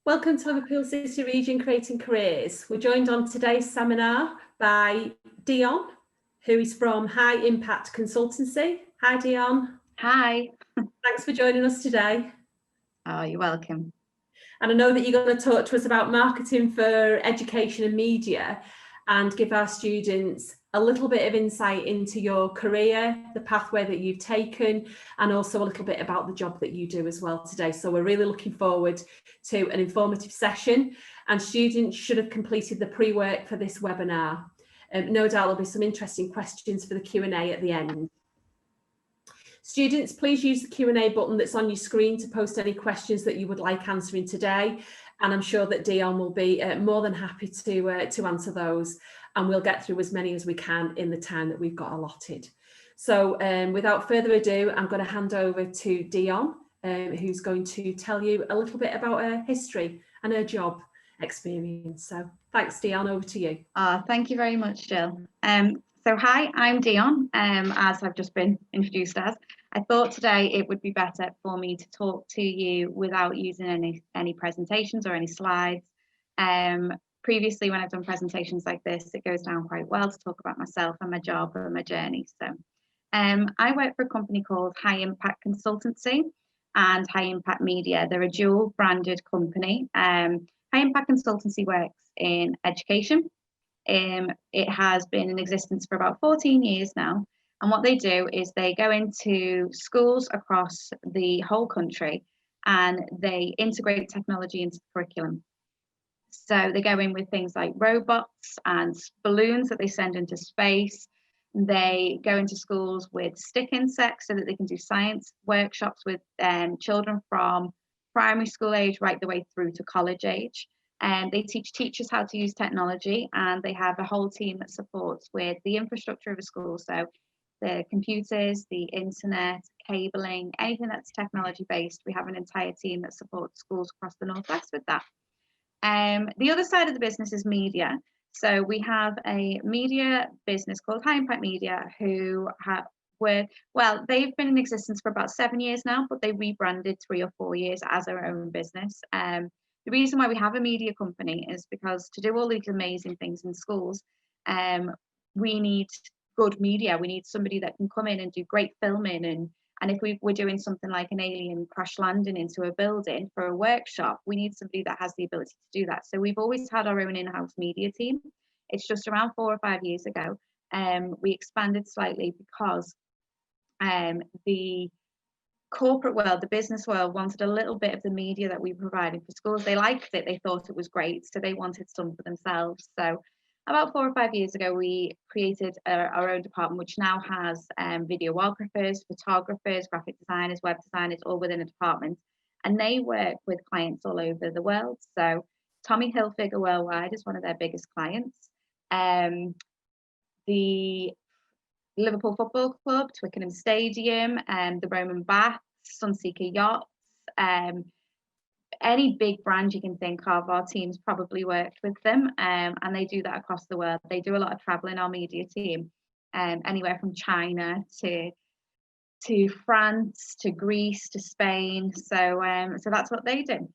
Welcome to Liverpool City Region Creating Careers. We're joined on today's seminar by Dion, who is from High Impact Consultancy. Hi, Dion. Hi. Thanks for joining us today. Oh, you're welcome. And I know that you're going to talk to us about marketing for education and media and give our students a little bit of insight into your career, the pathway that you've taken, and also a little bit about the job that you do as well today. So we're really looking forward to an informative session, and students should have completed the pre-work for this webinar. No doubt there'll be some interesting questions for the Q&A at the end. Students, please use the Q&A button that's on your screen to post any questions that you would like answering today. And I'm sure that Dion will be more than happy to answer those. And we'll get through as many as we can in the time that we've got allotted. So without further ado, I'm going to hand over to Dion, who's going to tell you a little bit about her history and her job experience. So thanks, Dion, over to you. Thank you very much, Jill. So hi, I'm Dion, as I've just been introduced as. I thought today it would be better for me to talk to you without using any presentations or any slides. Previously, when I've done presentations like this, it goes down quite well to talk about myself and my job and my journey. So I work for a company called High Impact Consultancy and High Impact Media. They're a dual branded company. High Impact Consultancy works in education. It has been in existence for about 14 years now. And what they do is they go into schools across the whole country and they integrate technology into the curriculum. So they go in with things like robots and balloons that they send into space. They go into schools with stick insects so that they can do science workshops with children from primary school age right the way through to college age. And they teach teachers how to use technology, and they have a whole team that supports with the infrastructure of a school. So the computers, the internet, cabling, anything that's technology based. We have an entire team that supports schools across the Northwest with that. The other side of the business is media. So we have a media business called High Impact Media who they've been in existence for about 7 years now, but they rebranded 3 or 4 years as their own business. The reason why we have a media company is because to do all these amazing things in schools, we need good media. We need somebody that can come in and do great filming. And if we're doing something like an alien crash landing into a building for a workshop, we need somebody that has the ability to do that. So we've always had our own in-house media team. It's just around 4 or 5 years ago. We expanded slightly because the corporate world, the business world, wanted a little bit of the media that we provided for schools. They liked it, they thought it was great, so they wanted some for themselves. So about 4 or 5 years ago, we created our own department, which now has videographers, photographers, graphic designers, web designers, all within a department. And they work with clients all over the world. So Tommy Hilfiger Worldwide is one of their biggest clients. The Liverpool Football Club, Twickenham Stadium, the Roman Baths, Sunseeker Yachts, any big brand you can think of, our team's probably worked with them, and they do that across the world. They do a lot of traveling, our media team, anywhere from China to France, to Greece, to Spain. So that's what they do.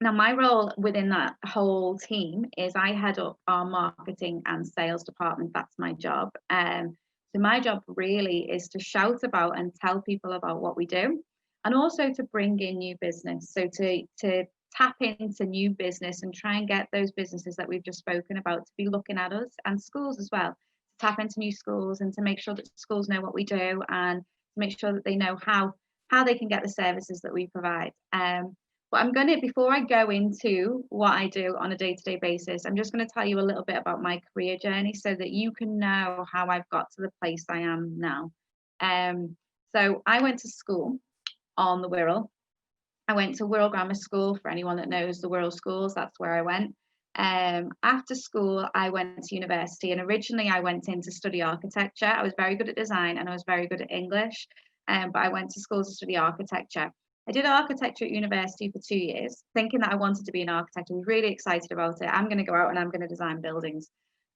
Now, my role within that whole team is I head up our marketing and sales department. That's my job. So my job really is to shout about and tell people about what we do, and also to bring in new business. So to tap into new business and try and get those businesses that we've just spoken about to be looking at us, and schools as well, to tap into new schools and to make sure that schools know what we do and to make sure that they know how they can get the services that we provide. But before I go into what I do on a day-to-day basis, I'm just going to tell you a little bit about my career journey so that you can know how I've got to the place I am now. So I went to school on the Wirral. I went to Wirral Grammar School. For anyone that knows the Wirral schools, that's where I went. After school, I went to university, and originally I went in to study architecture. I was very good at design and I was very good at English, but I went to school to study architecture. I did architecture at university for 2 years, thinking that I wanted to be an architect. I was really excited about it. I'm going to go out and I'm going to design buildings.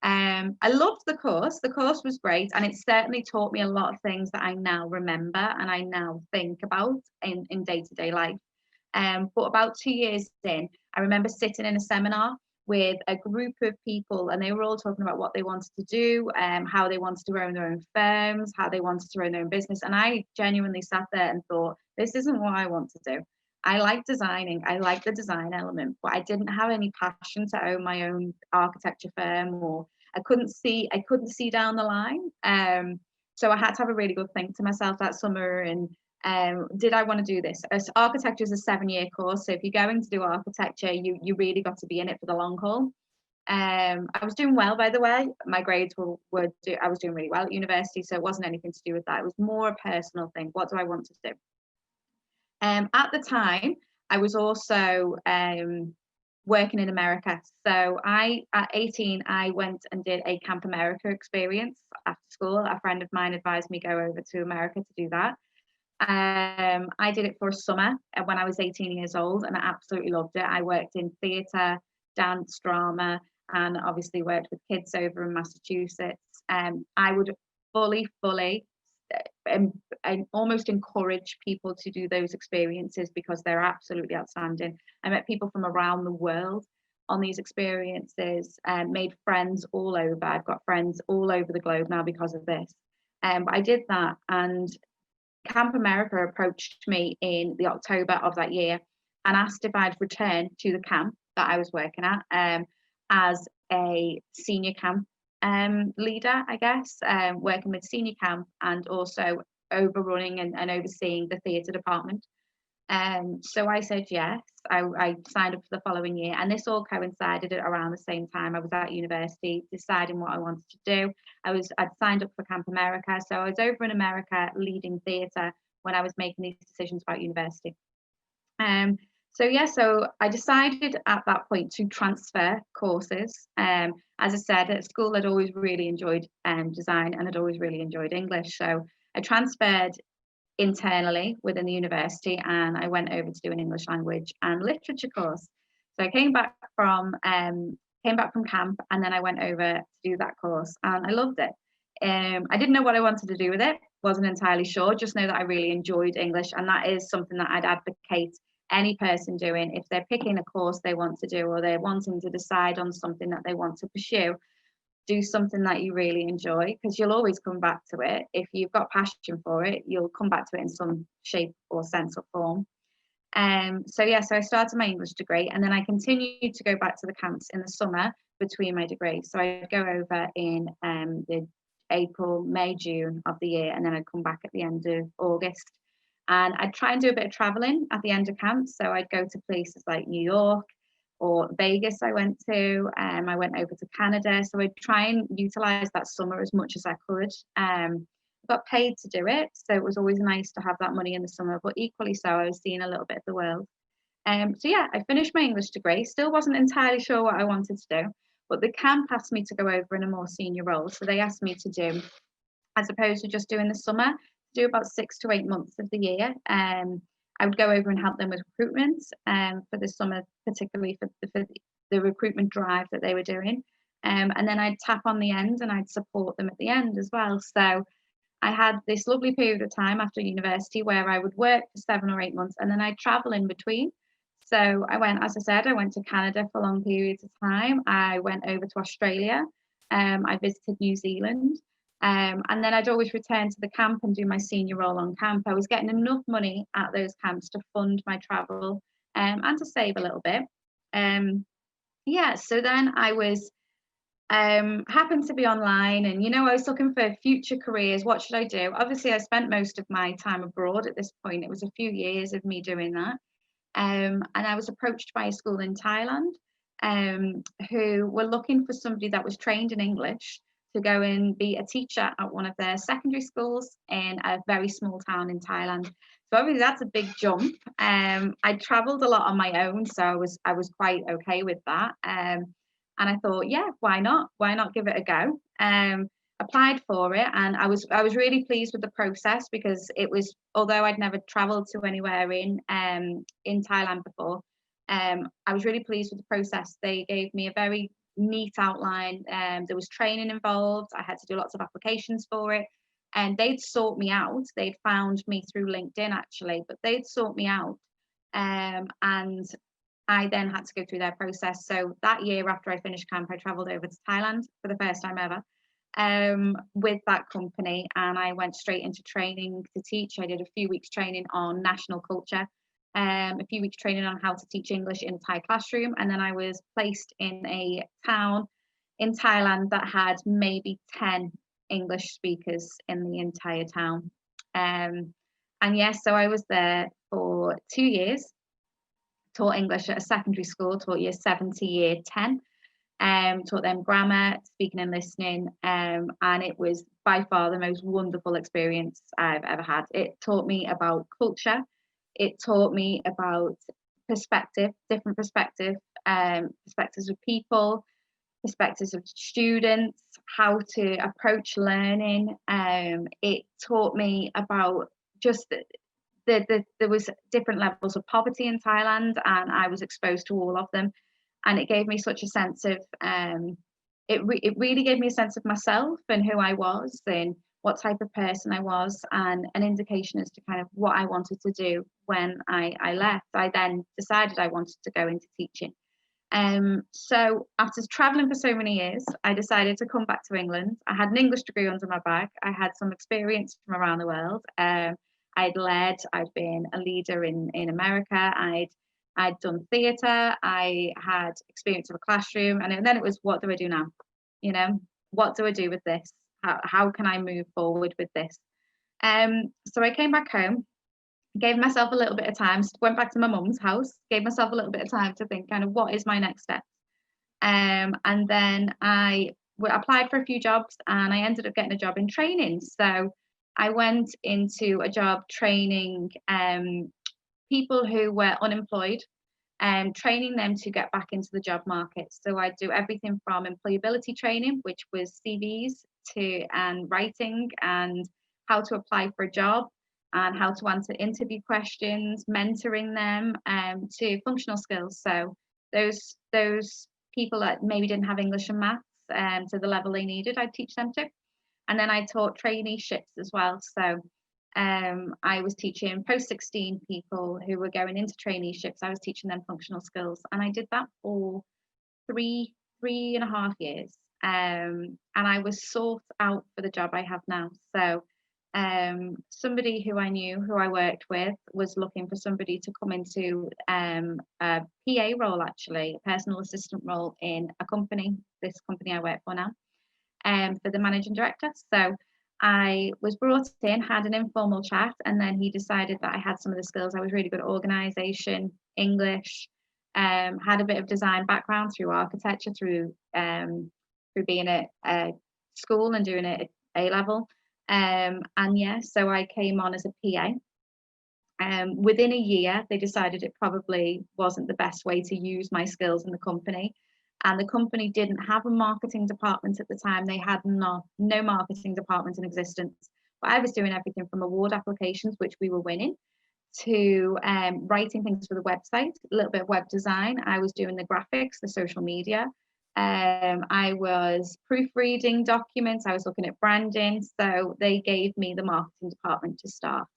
I loved the course. The course was great, and it certainly taught me a lot of things that I now remember and I now think about in day-to-day life. But about 2 years in, I remember sitting in a seminar with a group of people, and they were all talking about what they wanted to do, how they wanted to own their own firms, how they wanted to own their own business. And I genuinely sat there and thought, this isn't what I want to do. I like designing, I like the design element, but I didn't have any passion to own my own architecture firm, or I couldn't see down the line. So I had to have a really good think to myself that summer, and did I want to do this? Architecture is a 7-year course, so if you're going to do architecture, you really got to be in it for the long haul. I was doing well, by the way. My grades I was doing really well at university, so it wasn't anything to do with that. It was more a personal thing. What do I want to do? At the time, I was also working in America. So at 18, I went and did a Camp America experience after school. A friend of mine advised me go over to America to do that. I did it for a summer when I was 18 years old, and I absolutely loved it. I worked in theatre, dance, drama, and obviously worked with kids over in Massachusetts. I would fully and almost encourage people to do those experiences because they're absolutely outstanding. I met people from around the world on these experiences and made friends all over. I've got friends all over the globe now because of this. But I did that, and Camp America approached me in the October of that year and asked if I'd return to the camp that I was working at as a senior camp leader, I guess, working with senior camp and also overrunning and overseeing the theatre department. So I said yes. I signed up for the following year, and this all coincided at around the same time. I was at university deciding what I wanted to do. I'd signed up for Camp America, so I was over in America leading theatre when I was making these decisions about university. So I decided at that point to transfer courses. As I said, at school I'd always really enjoyed design, and I'd always really enjoyed English. So I transferred internally within the university, and I went over to do an English language and literature course. So I came back from camp, and then I went over to do that course, and I loved it. I didn't know what I wanted to do with it, wasn't entirely sure, just know that I really enjoyed English, and that is something that I'd advocate any person doing if they're picking a course they want to do, or they're wanting to decide on something that they want to pursue. Do something that you really enjoy, because you'll always come back to it. If you've got passion for it, you'll come back to it in some shape or sense or form. So I started my English degree, and then I continued to go back to the camps in the summer between my degrees. So I'd go over in the April, May, June of the year, and then I'd come back at the end of August. And I'd try and do a bit of traveling at the end of camp. So I'd go to places like New York, or Vegas I went to. I went over to Canada. So I'd try and utilize that summer as much as I could. Got paid to do it, so it was always nice to have that money in the summer, but equally so I was seeing a little bit of the world. I finished my English degree, still wasn't entirely sure what I wanted to do, but the camp asked me to go over in a more senior role. So they asked me to do, as opposed to just doing the summer, do about 6 to 8 months of the year. I would go over and help them with recruitment for the summer, particularly for the recruitment drive that they were doing. And then I'd tap on the end and I'd support them at the end as well. So I had this lovely period of time after university where I would work for 7 or 8 months, and then I'd travel in between. So I went to Canada for long periods of time. I went over to Australia. I visited New Zealand. And then I'd always return to the camp and do my senior role on camp. I was getting enough money at those camps to fund my travel and to save a little bit. So then I was happened to be online, and I was looking for future careers. What should I do? Obviously, I spent most of my time abroad at this point. It was a few years of me doing that. And I was approached by a school in Thailand who were looking for somebody that was trained in English to go and be a teacher at one of their secondary schools in a very small town in Thailand. So obviously that's a big jump. I traveled a lot on my own, so I was quite okay with that. And I thought, why not? Why not give it a go? Applied for it, and I was really pleased with the process, because it was, although I'd never traveled to anywhere in Thailand before, I was really pleased with the process. They gave me a very neat outline. There was training involved. I had to do lots of applications for it, and they'd sought me out. They'd found me through LinkedIn actually, but they'd sought me out And I then had to go through their process. So that year after I finished camp, I travelled over to Thailand for the first time ever with that company, and I went straight into training to teach. I did a few weeks training on national culture, a few weeks training on how to teach English in a Thai classroom, and then I was placed in a town in Thailand that had maybe 10 English speakers in the entire town. And yes, so I was there for 2 years, taught English at a secondary school, taught year 7 to year 10, taught them grammar, speaking and listening, and it was by far the most wonderful experience I've ever had. It taught me about culture, it taught me about perspective, different perspective, perspectives of people, perspectives of students, how to approach learning. It taught me about just there was different levels of poverty in Thailand, and I was exposed to all of them, and it gave me such a sense of it really gave me a sense of myself and who I was and what type of person I was, and an indication as to kind of what I wanted to do when I left. I then decided I wanted to go into teaching. So after traveling for so many years, I decided to come back to England. I had an English degree under my bag. I had some experience from around the world. I'd been a leader in America. I'd done theatre. I had experience of a classroom, and then it was, what do I do now? You know, what do I do with this? How can I move forward with this? So I came back home, gave myself a little bit of time, went back to my mum's house, gave myself a little bit of time to think kind of what is my next step. And then I applied for a few jobs, and I ended up getting a job in training. So I went into a job training people who were unemployed and training them to get back into the job market. So I do everything from employability training, which was CVs, and writing and how to apply for a job and how to answer interview questions, mentoring them, to functional skills. So those people that maybe didn't have English and maths to the level they needed, I'd teach them to. And then I taught traineeships as well. So I was teaching post-16 people who were going into traineeships. I was teaching them functional skills, and I did that for three and a half years. And I was sought out for the job I have now. So somebody who I knew, who I worked with, was looking for somebody to come into a PA role, actually, a personal assistant role in a company, this company I work for now, for the managing director. So I was brought in, had an informal chat, and then he decided that I had some of the skills. I was really good at organisation, English, had a bit of design background through architecture, through being at school and doing it at A level. And yeah, so I came on as a PA. Within a year, they decided it probably wasn't the best way to use my skills in the company. And the company didn't have a marketing department at the time. They had no marketing department in existence. But I was doing everything from award applications, which we were winning, to writing things for the website, a little bit of web design. I was doing the graphics, the social media. I was proofreading documents. I was looking at branding. So they gave me the marketing department to start.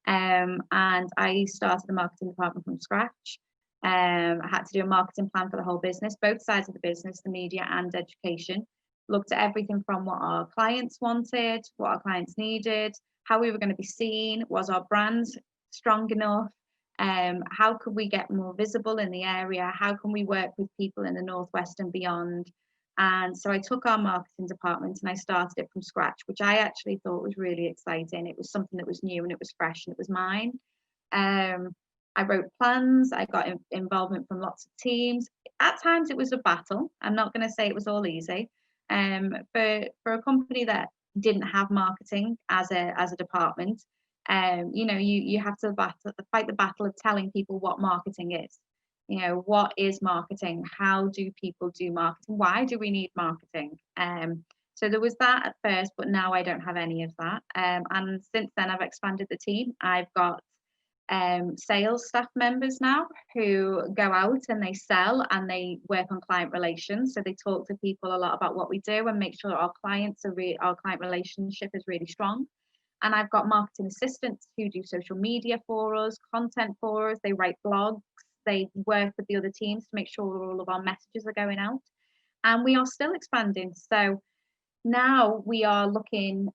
And I started the marketing department from scratch. I had to do a marketing plan for the whole business, both sides of the business, the media and education. Looked at everything from what our clients wanted, what our clients needed, how we were going to be seen, was our brand strong enough, how could we get more visible in the area, how can we work with people in the Northwest and beyond. And so I took our marketing department and I started it from scratch, which I actually thought was really exciting. It was something that was new and it was fresh and it was mine. I wrote plans, I got involvement from lots of teams. At times it was a battle. I'm not going to say it was all easy. For a company that didn't have marketing as a department, you have to fight the battle of telling people what marketing is. You know, what is marketing? How do people do marketing? Why do we need marketing? So there was that at first, but now I don't have any of that. And since then I've expanded the team. I've got sales staff members now who go out and they sell and they work on client relations. So they talk to people a lot about what we do and make sure our client relationship is really strong. And I've got marketing assistants who do social media for us, content for us. They write blogs. They work with the other teams to make sure all of our messages are going out. And we are still expanding. So now we are looking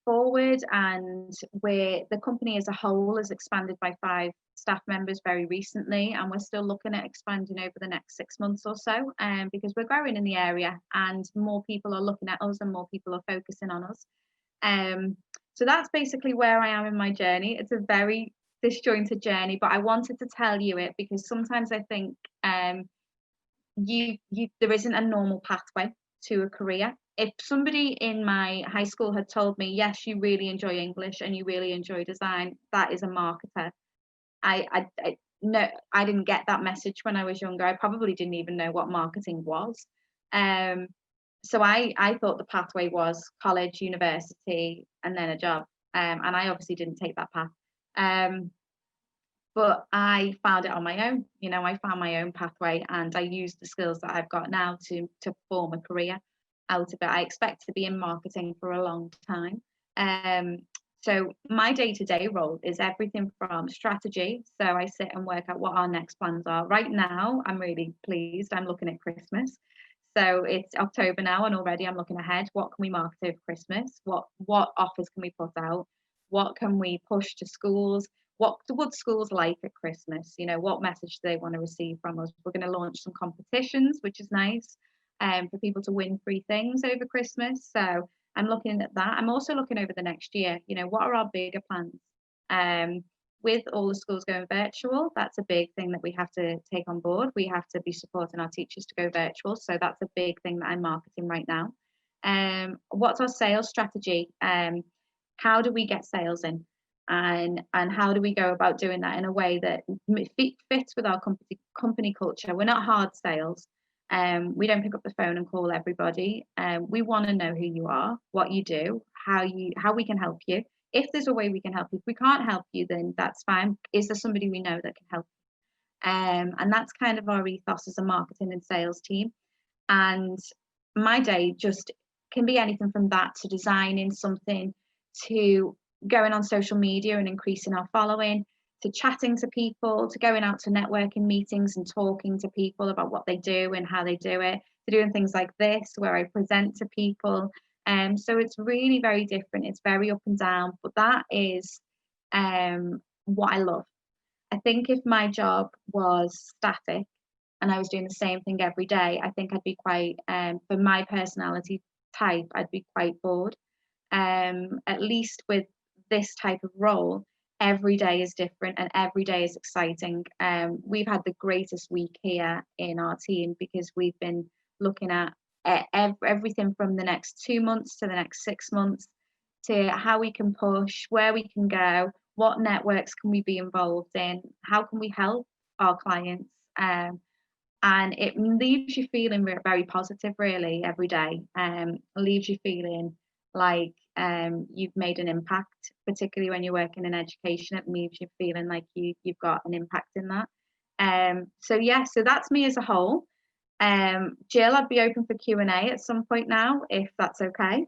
forward, and the company as a whole has expanded by 5 staff members very recently, and we're still looking at expanding over the next 6 months or so, because we're growing in the area and more people are looking at us and more people are focusing on us. So that's basically where I am in my journey. It's a very disjointed journey, but I wanted to tell you it because sometimes I think there isn't a normal pathway to a career. If somebody in my high school had told me, yes, you really enjoy English and you really enjoy design, that is a marketer. No, I didn't get that message when I was younger. I probably didn't even know what marketing was. So I thought the pathway was college, university, and then a job. And I obviously didn't take that path. But I found it on my own. You know, I found my own pathway, and I used the skills that I've got now to form a career out of it. I expect to be in marketing for a long time. So my day-to-day role is everything from strategy. So I sit and work out what our next plans are. Right now, I'm really pleased. I'm looking at Christmas. So it's October now, and already I'm looking ahead. What can we market over Christmas? What offers can we put out? What can we push to schools? What would schools like at Christmas? You know, what message do they want to receive from us? We're going to launch some competitions, which is nice, for people to win free things over Christmas. So I'm looking at that. I'm also looking over the next year. You know, what are our bigger plans? With all the schools going virtual, that's a big thing that we have to take on board. We have to be supporting our teachers to go virtual. So that's a big thing that I'm marketing right now. What's our sales strategy? How do we get sales in? And how do we go about doing that in a way that fits with our company culture? We're not hard sales. We don't pick up the phone and call everybody. We want to know who you are, what you do, how we can help you. If there's a way we can help you. If we can't help you, then that's fine. Is there somebody we know that can help you? And that's kind of our ethos as a marketing and sales team. And my day just can be anything from that to designing something, to going on social media and increasing our following, to chatting to people, to going out to networking meetings and talking to people about what they do and how they do it, to doing things like this where I present to people. So it's really very different. It's very up and down, but that is what I love. I think if my job was static and I was doing the same thing every day, I think I'd be quite, for my personality type, I'd be quite bored. At least with this type of role, every day is different and every day is exciting. We've had the greatest week here in our team because we've been looking at everything from the next 2 months to the next 6 months, to how we can push, where we can go, what networks can we be involved in, how can we help our clients, and it leaves you feeling very positive really every day. Leaves you feeling like you've made an impact, particularly when you're working in education. It leaves you feeling like you've got an impact in that. So that's me as a whole. Jill, I'd be open for Q&A at some point now, if that's okay.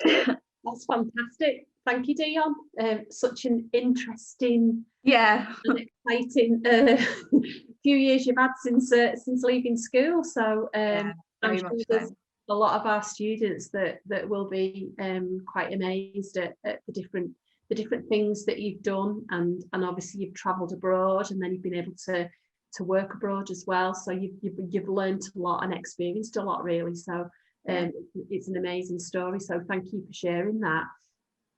That's fantastic. Thank you, Dion. Such an interesting, and exciting few years you've had since leaving school. So I'm sure there's a lot of our students that will be quite amazed at the different things that you've done, and obviously you've travelled abroad and then you've been able to work abroad as well. So you've learned a lot and experienced a lot really. So it's an amazing story. So thank you for sharing that.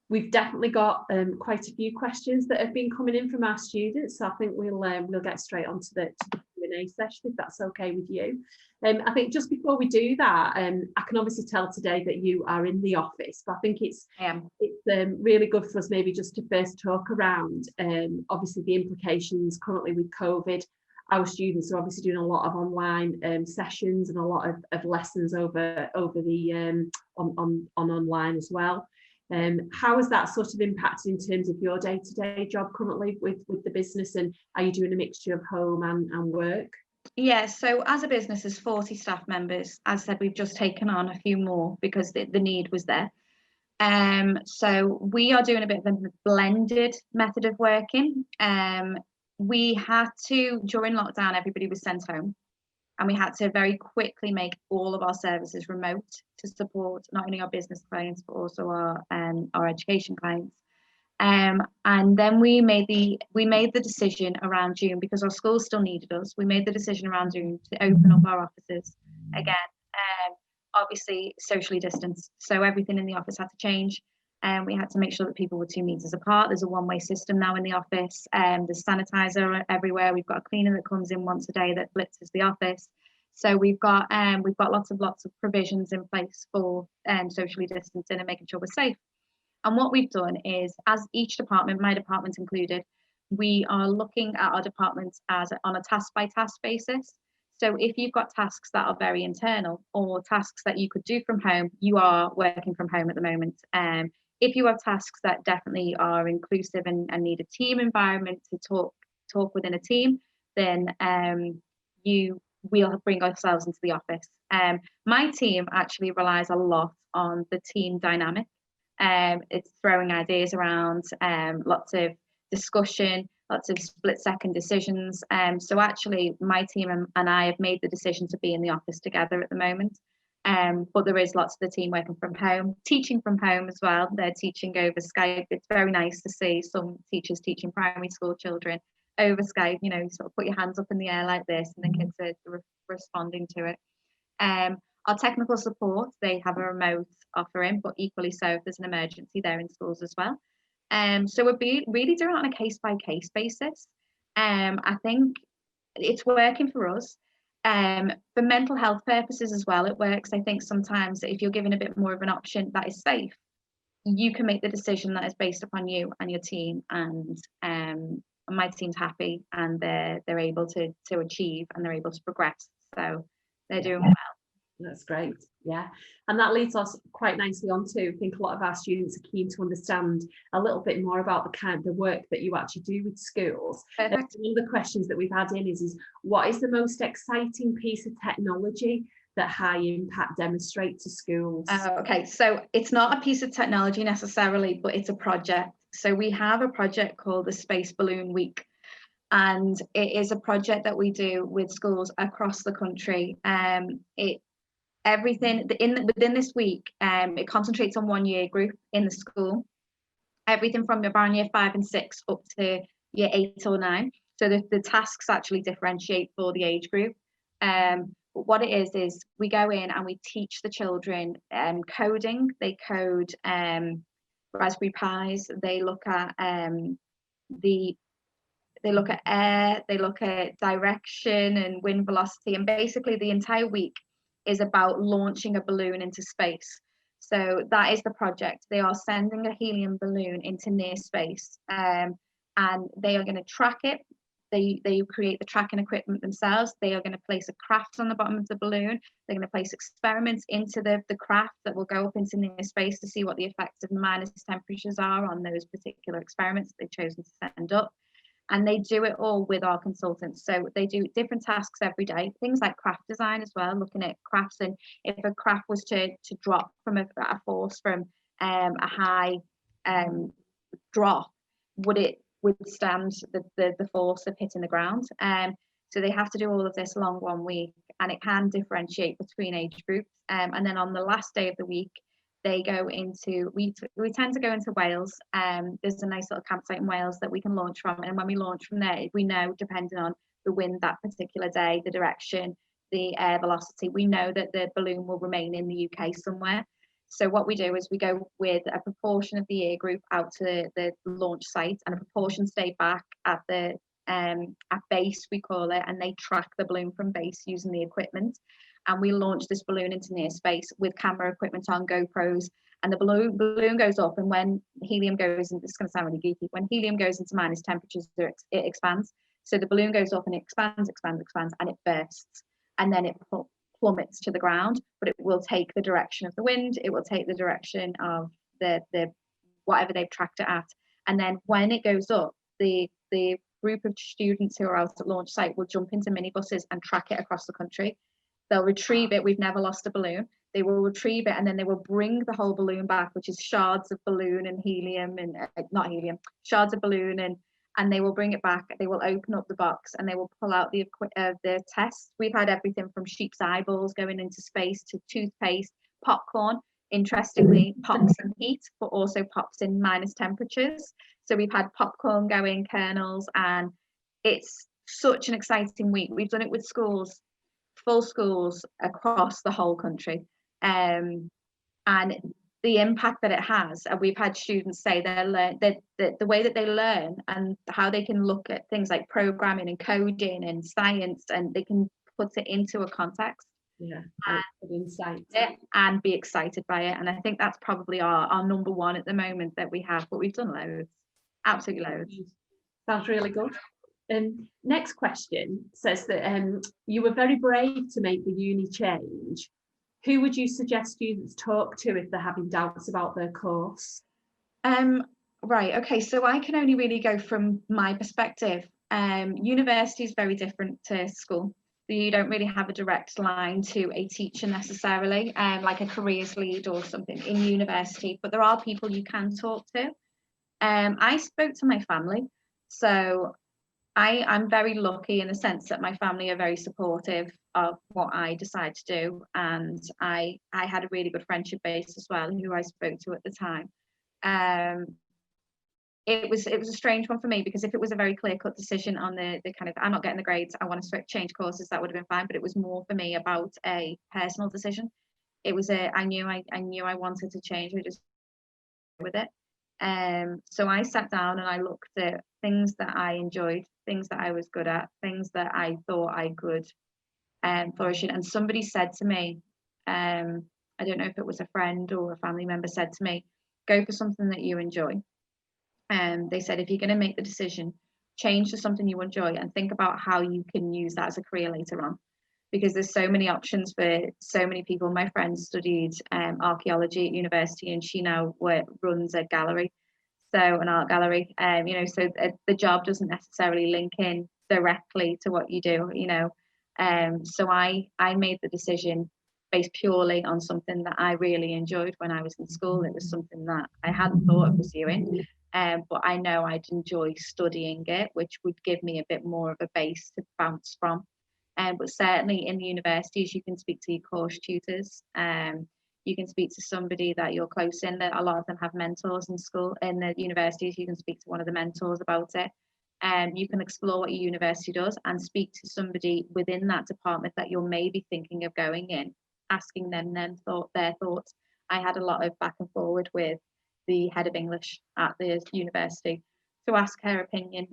We've definitely got quite a few questions that have been coming in from our students. So I think we'll get straight on to the Q&A session, if that's okay with you. I think just before we do that, I can obviously tell today that you are in the office, but I think it's really good for us maybe just to first talk around obviously the implications currently with COVID. Our students are obviously doing a lot of online sessions and a lot of lessons over the online as well. How has that sort of impacted in terms of your day-to-day job currently with the business, and are you doing a mixture of home and work? Yeah, so as a business, there's 40 staff members. As I said, we've just taken on a few more because the need was there. So we are doing a bit of a blended method of working. We had to, during lockdown, everybody was sent home, and we had to very quickly make all of our services remote to support not only our business clients but also our education clients. And then we made the decision around June, because our schools still needed us. We made the decision around June to open up our offices again. Obviously socially distanced, so everything in the office had to change, and we had to make sure that people were 2 meters apart. There's a one-way system now in the office. There's sanitizer everywhere. We've got a cleaner that comes in once a day that blitzes the office. So we've got lots of provisions in place for socially distancing and making sure we're safe. And what we've done is, as each department, my department included, we are looking at our departments on a task by task basis. So if you've got tasks that are very internal, or tasks that you could do from home, you are working from home at the moment. If you have tasks that definitely are inclusive and need a team environment to talk within a team, then we'll bring ourselves into the office. My team actually relies a lot on the team dynamic. It's throwing ideas around, lots of discussion, lots of split-second decisions. So actually, my team and I have made the decision to be in the office together at the moment. But there is lots of the team working from home, teaching from home as well. They're teaching over Skype. It's very nice to see some teachers teaching primary school children over Skype. You know, sort of put your hands up in the air like this, and the kids are responding to it. Our technical support, they have a remote offering, but equally so if there's an emergency, they're in schools as well. So we're really doing it on a case-by-case basis. I think it's working for us. For mental health purposes as well, it works. I think sometimes if you're given a bit more of an option that is safe, you can make the decision that is based upon you and your team. And my team's happy, and they're able to achieve, and they're able to progress. So they're doing well. That's great. Yeah. And that leads us quite nicely on to, I think a lot of our students are keen to understand a little bit more about the work that you actually do with schools. One of the questions that we've had in is what is the most exciting piece of technology that High Impact demonstrates to schools? Okay, so it's not a piece of technology necessarily, but it's a project. So we have a project called the Space Balloon Week. And it is a project that we do with schools across the country. Everything within this week, it concentrates on one year group in the school, everything from around year 5 and 6 up to year 8 or 9. So the tasks actually differentiate for the age group. But what it is we go in and we teach the children coding. They code Raspberry Pis. They look at air, they look at direction and wind velocity, and basically the entire week is about launching a balloon into space. So that is the project. They are sending a helium balloon into near space, and they are going to track it. They create the tracking equipment themselves. They are going to place a craft on the bottom of the balloon. They're going to place experiments into the craft that will go up into near space to see what the effects of minus temperatures are on those particular experiments they've chosen to send up. And they do it all with our consultants. So they do different tasks every day, things like craft design as well, looking at crafts. And if a craft was to drop from a force from a high drop, would it withstand the force of hitting the ground? So they have to do all of this along 1 week, and it can differentiate between age groups. And then on the last day of the week, they go into, we tend to go into Wales. There's a nice little campsite in Wales that we can launch from, and when we launch from there, we know, depending on the wind that particular day, the direction, the air velocity, we know that the balloon will remain in the UK somewhere. So what we do is we go with a proportion of the year group out to the launch site, and a proportion stay back at the at base, we call it, and they track the balloon from base using the equipment. And we launch this balloon into near space with camera equipment on, GoPros, and the balloon goes up. And when helium goes, and this is going to sound really geeky, when helium goes into minus temperatures, it expands. So the balloon goes up and it expands, and it bursts, and then it plummets to the ground. But it will take the direction of the wind. It will take the direction of the whatever they've tracked it at. And then when it goes up, the group of students who are out at launch site will jump into minibuses and track it across the country. They'll retrieve it. We've never lost a balloon. they will retrieve it, and then they will bring the whole balloon back, which is shards of balloon and helium, and not helium, shards of balloon, and they will bring it back. They will open up the box and they will pull out the tests. We've had everything from sheep's eyeballs going into space to toothpaste, popcorn. Interestingly, pops in heat, but also pops in minus temperatures. So we've had popcorn going, kernels, and it's such an exciting week. We've done it with schools, full schools across the whole country. And the impact that it has, and we've had students say that the way that they learn and how they can look at things like programming and coding and science, and they can put it into a context. Yeah, good insight. And be excited by it. And I think that's probably our number one at the moment that we have, but we've done loads, absolutely loads. Sounds really good. Next question says that you were very brave to make the uni change. Who would you suggest students talk to if they're having doubts about their course? Right, okay, so I can only really go from my perspective. University is very different to school. You don't really have a direct line to a teacher necessarily, like a careers lead or something in university, but there are people you can talk to. I spoke to my family, so I'm very lucky in the sense that my family are very supportive of what I decide to do, and I had a really good friendship base as well, who I spoke to at the time. It was a strange one for me, because if it was a very clear-cut decision on the kind of, I'm not getting the grades, I want to change courses, that would have been fine, but it was more for me about a personal decision. It was I knew I wanted to change. I just with it. So I sat down and I looked at things that I enjoyed, things that I was good at, things that I thought I could flourish in. And somebody said to me, I don't know if it was a friend or a family member, said to me, go for something that you enjoy. And they said, if you're going to make the decision, change to something you enjoy and think about how you can use that as a career later on, because there's so many options for so many people. My friend studied archaeology at university, and she now runs a gallery, so an art gallery. So the job doesn't necessarily link in directly to what you do. So I made the decision based purely on something that I really enjoyed when I was in school. It was something that I hadn't thought of pursuing. But I know I'd enjoy studying it, which would give me a bit more of a base to bounce from. But certainly in the universities, you can speak to your course tutors. You can speak to somebody that you're close in. A lot of them have mentors in school. In the universities, you can speak to one of the mentors about it. You can explore what your university does and speak to somebody within that department that you're maybe thinking of going in, asking them their thoughts. I had a lot of back and forward with the head of English at the university to ask her opinion,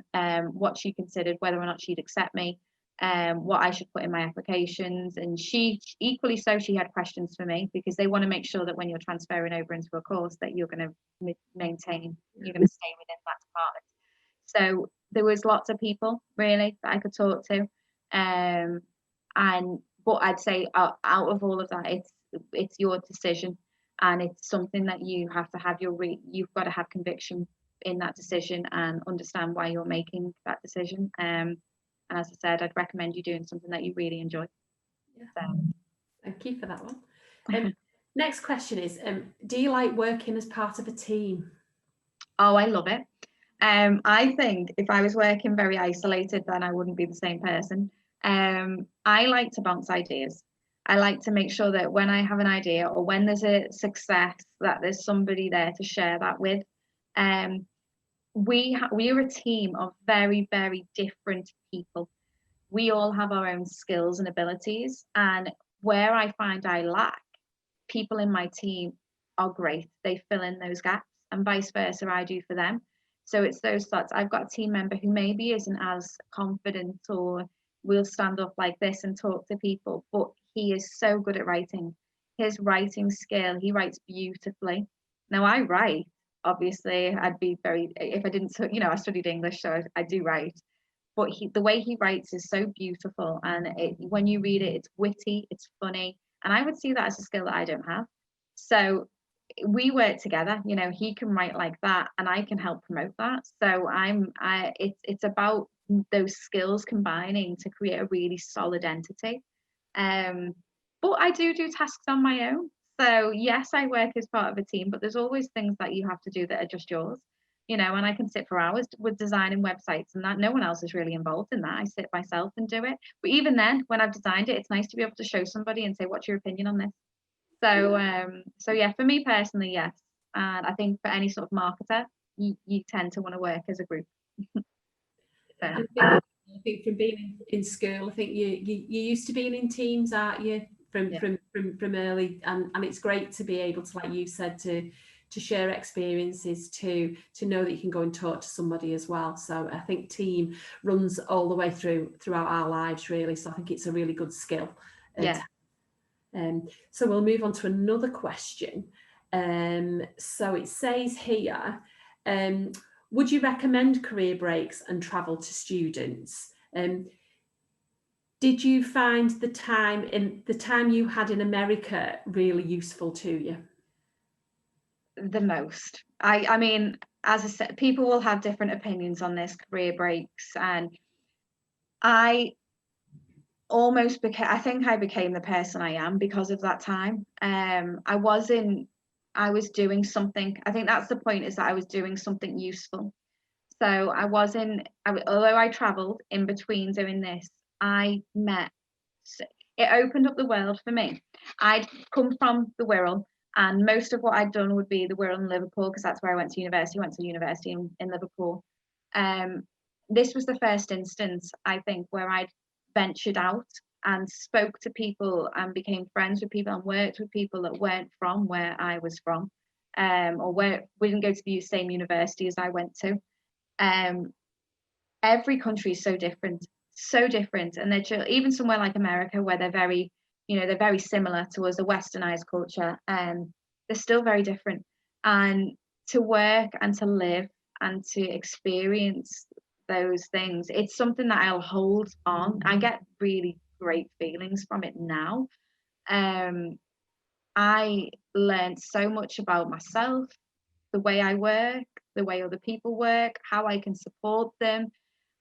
what she considered, whether or not she'd accept me, what I should put in my applications. And she equally so, she had questions for me, because they want to make sure that when you're transferring over into a course that you're going to maintain, you're going to stay within that department. So there was lots of people really that I could talk to, but I'd say out of all of that, it's your decision, and it's something that you have to have you've got to have conviction in that decision and understand why you're making that decision. And as I said, I'd recommend you doing something that you really enjoy. Yeah. So. Thank you for that one. Next question is, do you like working as part of a team? Oh, I love it. I think if I was working very isolated, then I wouldn't be the same person. I like to bounce ideas. I like to make sure that when I have an idea, or when there's a success, that there's somebody there to share that with. We are a team of very, very different people. We all have our own skills and abilities, and where I find I lack, people in my team are great. They fill in those gaps, and vice versa, I do for them. So it's those thoughts. I've got a team member who maybe isn't as confident, or will stand up like this and talk to people, but he is so good at writing. His writing skill, he writes beautifully. Now I write, obviously I'd be very, if I didn't, I studied English, so I do write, but the way he writes is so beautiful, and when you read it, it's witty, it's funny, and I would see that as a skill that I don't have. So we work together. He can write like that, and I can help promote that. So it's about those skills combining to create a really solid entity. but I do tasks on my own. So yes, I work as part of a team, but there's always things that you have to do that are just yours, and I can sit for hours with designing websites, and that no one else is really involved in that. I sit myself and do it. But even then, when I've designed it, it's nice to be able to show somebody and say, what's your opinion on this? So yeah, for me personally, yes. And I think for any sort of marketer, you tend to want to work as a group. So. I think from being in school, I think you're used to being in teams, aren't you? From early, and it's great to be able to, like you said, to share experiences, to know that you can go and talk to somebody as well. So I think team runs all the way throughout our lives, really. So I think it's a really good skill. So we'll move on to another question. So it says here, would you recommend career breaks and travel to students? Did you find the time you had in America really useful to you? The most. I mean, as I said, people will have different opinions on this, career breaks, and I think I became the person I am because of that time. I was doing something. I think that's the point, is that I was doing something useful. So although I traveled in between doing this, it opened up the world for me. I'd come from the Wirral, and most of what I'd done would be the Wirral in Liverpool, because that's where I went to university. In Liverpool. This was the first instance, I think, where I'd ventured out and spoke to people and became friends with people and worked with people that weren't from where I was from, or where we didn't go to the same university as I went to. Every country is so different, and even somewhere like America, where they're very similar to us, a westernized culture, they're still very different. And to work and to live and to experience those things, it's something that I'll hold on. I get really great feelings from it now. I learned so much about myself, the way I work, the way other people work, how I can support them.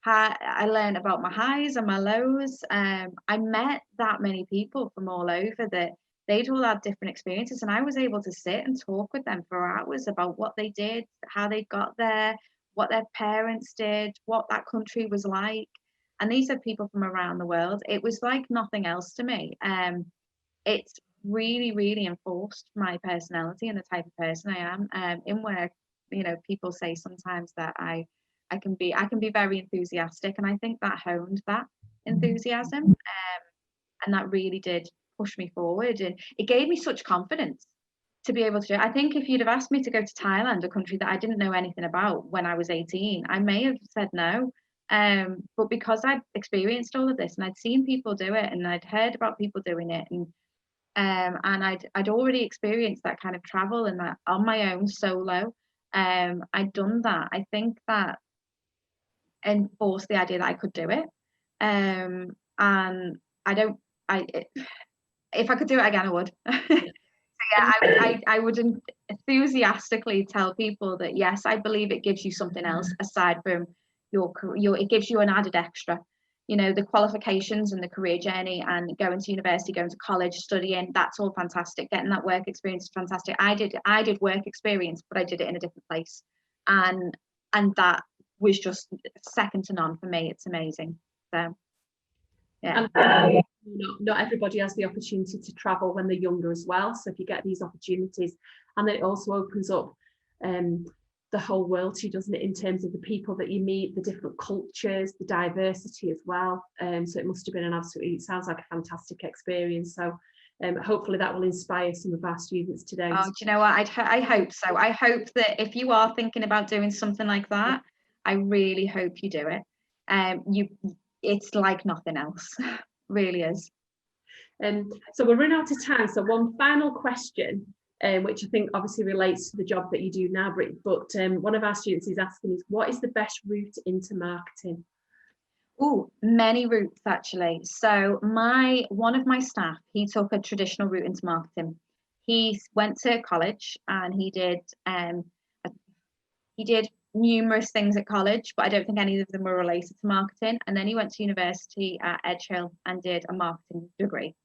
I learned about my highs and my lows. I met that many people from all over that they'd all had different experiences, and I was able to sit and talk with them for hours about what they did, how they got there, what their parents did, what that country was like. And these are people from around the world. It was like nothing else to me. It's really, really enforced my personality and the type of person I am. In work, people say sometimes that I can be very enthusiastic, and I think that honed that enthusiasm, and that really did push me forward, and it gave me such confidence to be able to do it. I think if you'd have asked me to go to Thailand, a country that I didn't know anything about, when I was 18, I may have said no. But because I'd experienced all of this and I'd seen people do it, and I'd heard about people doing it, and I'd already experienced that kind of travel and that on my own solo. I'd done that. I think that enforced the idea that I could do it. And if I could do it again, I would. I would enthusiastically tell people that yes, I believe it gives you something else aside from your it gives you an added extra. The qualifications and the career journey and going to university, going to college, studying, that's all fantastic. Getting that work experience is fantastic. I did work experience, but I did it in a different place. And that was just second to none for me. It's amazing. So yeah. And not everybody has the opportunity to travel when they're younger as well. So if you get these opportunities, and then it also opens up the whole world to you, doesn't it, in terms of the people that you meet, the different cultures, the diversity as well. So it must have been it sounds like a fantastic experience. So hopefully that will inspire some of our students today. Oh, do you know what? I hope so. I hope that if you are thinking about doing something like that, I really hope you do it. It's like nothing else. Really is. So we're running out of time. So one final question, which I think obviously relates to the job that you do now, Brit, but one of our students is asking is, what is the best route into marketing? Oh, many routes actually. So one of my staff, he took a traditional route into marketing. He went to college and he did numerous things at college, but I don't think any of them were related to marketing. And then he went to university at Edge Hill and did a marketing degree.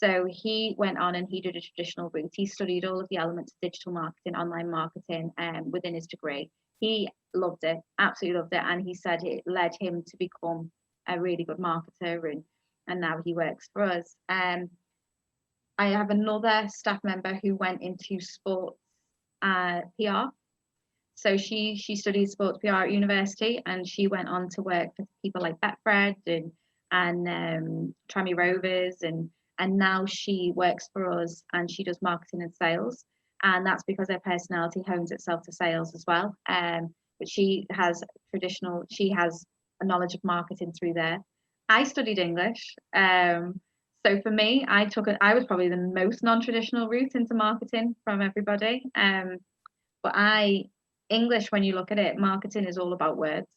So he went on and he did a traditional route. He studied all of the elements of digital marketing, online marketing, within his degree. He loved it, absolutely loved it, and he said it led him to become a really good marketer, and now he works for us. I have another staff member who went into sports PR. So she studied sports PR at university, and she went on to work for people like Betfred and Tranmere Rovers, and now she works for us and she does marketing and sales. And that's because her personality hones itself to sales as well. But she has a knowledge of marketing through there. I studied English. So for me, I was probably the most non-traditional route into marketing from everybody. But English, when you look at it, marketing is all about words.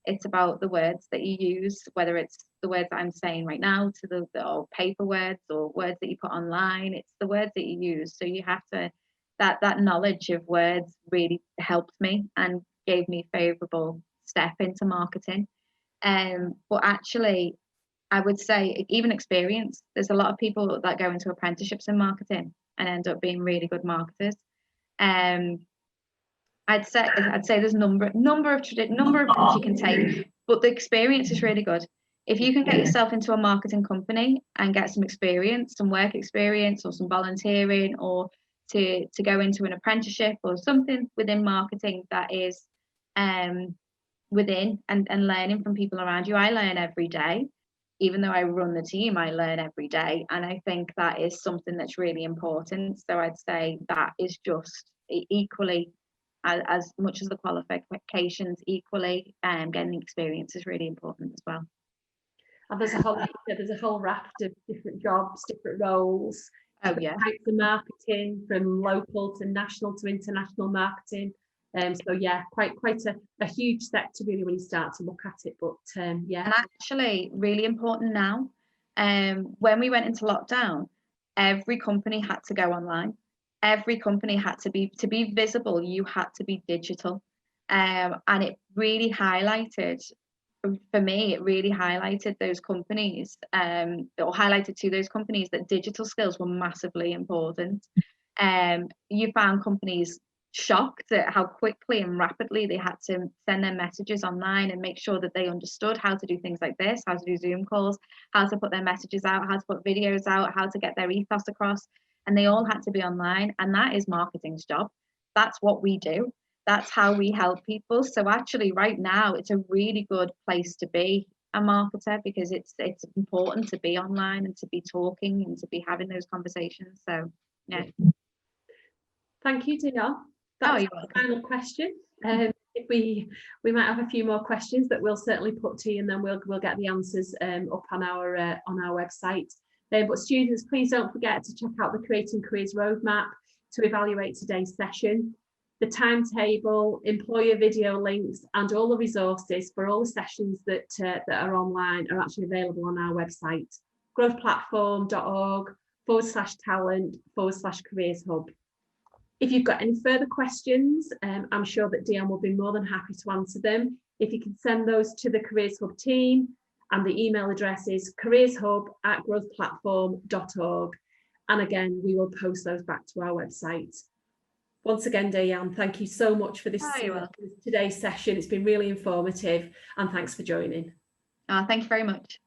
It's about the words that you use, whether it's the words that I'm saying right now to the paper words or words that you put online. It's the words that you use. So you have to, that knowledge of words really helped me and gave me a favourable step into marketing. But actually, I would say even experience. There's a lot of people that go into apprenticeships in marketing and end up being really good marketers. I'd say there's a number of routes you can take, but the experience is really good. If you can get yourself into a marketing company and get some experience, some work experience, or some volunteering, or to go into an apprenticeship or something within marketing that is within and learning from people around you. I learn every day. Even though I run the team, I learn every day, and I think that is something that's really important. So I'd say that is just equally as much as the qualifications, equally getting experience is really important as well. And there's a whole raft of different jobs, different roles. Oh yeah. Types of marketing, from local to national to international marketing. So yeah, quite a huge sector really when you start to look at it. But yeah. And actually really important now. When we went into lockdown, every company had to go online. Every company had to be visible, you had to be digital. And it really highlighted, for me, it really highlighted those companies, or highlighted to those companies that digital skills were massively important. You found companies shocked at how quickly and rapidly they had to send their messages online and make sure that they understood how to do things like this, how to do Zoom calls, how to put their messages out, how to put videos out, how to get their ethos across. And they all had to be online. And that is marketing's job. That's what we do. That's how we help people. So actually right now, it's a really good place to be a marketer, because it's important to be online and to be talking and to be having those conversations. So yeah. Thank you, Dion. That's the final question. If we might have a few more questions that we'll certainly put to you, and then we'll get the answers up on our website. But students, please don't forget to check out the Creating Careers roadmap to evaluate today's session. The timetable, employer video links, and all the resources for all the sessions that are online are actually available on our website, growthplatform.org/talent/careers hub. If you've got any further questions, I'm sure that Dion will be more than happy to answer them. If you can send those to the Careers Hub team, and the email address is careershub@growthplatform.org. And again, we will post those back to our website. Once again, Dion, thank you so much for this today's session. It's been really informative, and thanks for joining. Thank you very much.